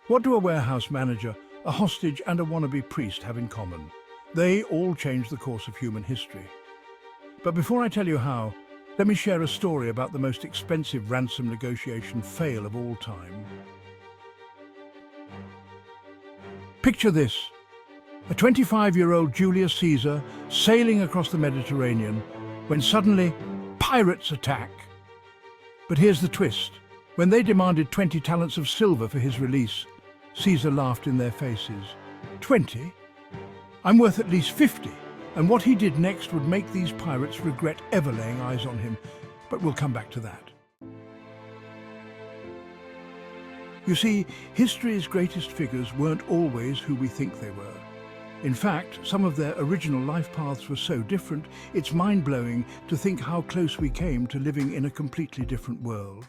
What do a warehouse manager, a hostage and a wannabe priest have in common? They all change the course of human history. But before I tell you how, let me share a story about the most expensive ransom negotiation fail of all time. Picture this: a 25-year-old Julius Caesar sailing across the Mediterranean when suddenly pirates attack. But here's the twist. When they demanded 20 talents of silver for his release, Caesar laughed in their faces. 20? I'm worth at least 50. And what he did next would make these pirates regret ever laying eyes on him. But we'll come back to that. You see, history's greatest figures weren't always who we think they were. In fact, some of their original life paths were so different, it's mind-blowing to think how close we came to living in a completely different world.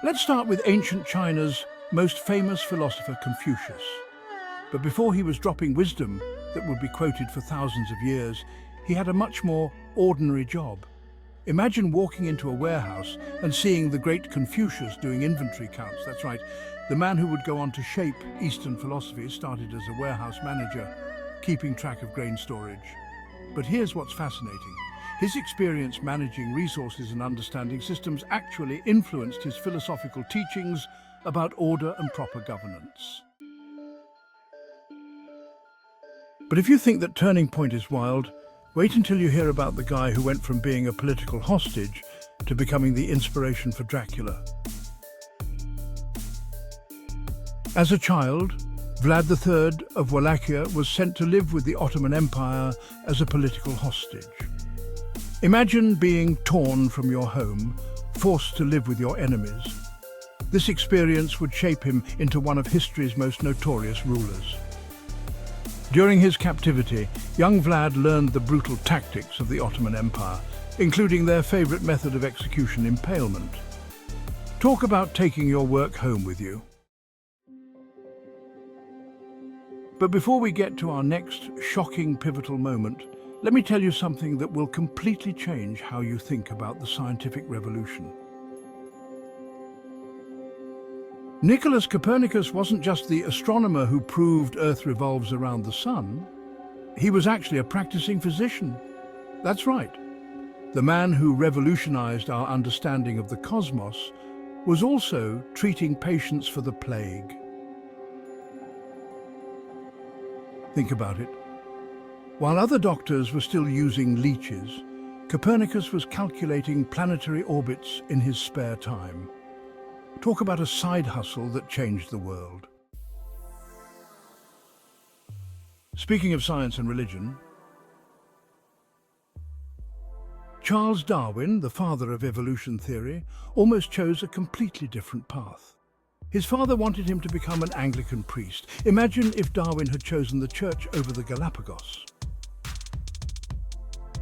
Let's start with ancient China's most famous philosopher, Confucius. But before he was dropping wisdom that would be quoted for thousands of years, he had a much more ordinary job. Imagine walking into a warehouse and seeing the great Confucius doing inventory counts. That's right, the man who would go on to shape Eastern philosophy started as a warehouse manager, keeping track of grain storage. But here's what's fascinating. His experience managing resources and understanding systems actually influenced his philosophical teachings about order and proper governance. But if you think that turning point is wild, wait until you hear about the guy who went from being a political hostage to becoming the inspiration for Dracula. As a child, Vlad III of Wallachia was sent to live with the Ottoman Empire as a political hostage. Imagine being torn from your home, forced to live with your enemies. This experience would shape him into one of history's most notorious rulers. During his captivity, young Vlad learned the brutal tactics of the Ottoman Empire, including their favorite method of execution, impalement. Talk about taking your work home with you. But before we get to our next shocking, pivotal moment, let me tell you something that will completely change how you think about the scientific revolution. Nicolaus Copernicus wasn't just the astronomer who proved Earth revolves around the sun. He was actually a practicing physician. That's right. The man who revolutionized our understanding of the cosmos was also treating patients for the plague. Think about it. While other doctors were still using leeches, Copernicus was calculating planetary orbits in his spare time. Talk about a side hustle that changed the world. Speaking of science and religion, Charles Darwin, the father of evolution theory, almost chose a completely different path. His father wanted him to become an Anglican priest. Imagine if Darwin had chosen the church over the Galapagos.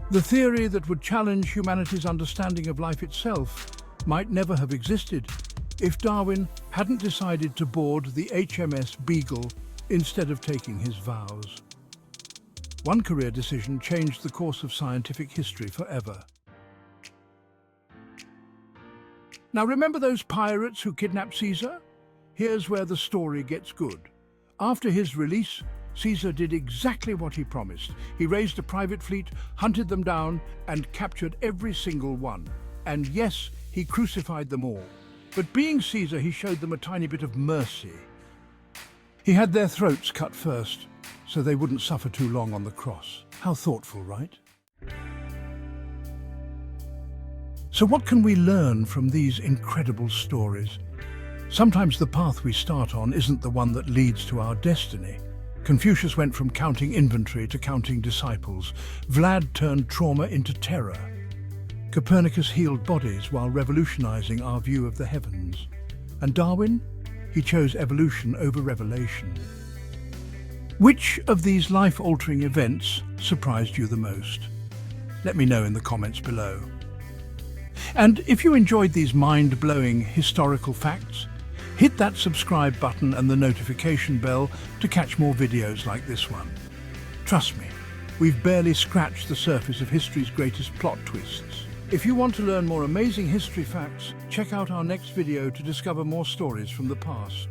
The theory that would challenge humanity's understanding of life itself might never have existed if Darwin hadn't decided to board the HMS Beagle instead of taking his vows. One career decision changed the course of scientific history forever. Now remember those pirates who kidnapped Caesar? Here's where the story gets good. After his release, Caesar did exactly what he promised. He raised a private fleet, hunted them down, and captured every single one. And yes, he crucified them all. But being Caesar, he showed them a tiny bit of mercy. He had their throats cut first, so they wouldn't suffer too long on the cross. How thoughtful, right? So what can we learn from these incredible stories? Sometimes the path we start on isn't the one that leads to our destiny. Confucius went from counting inventory to counting disciples. Vlad turned trauma into terror. Copernicus healed bodies while revolutionizing our view of the heavens. And Darwin? He chose evolution over revelation. Which of these life-altering events surprised you the most? Let me know in the comments below. And if you enjoyed these mind-blowing historical facts, hit that subscribe button and the notification bell to catch more videos like this one. Trust me, we've barely scratched the surface of history's greatest plot twists. If you want to learn more amazing history facts, check out our next video to discover more stories from the past.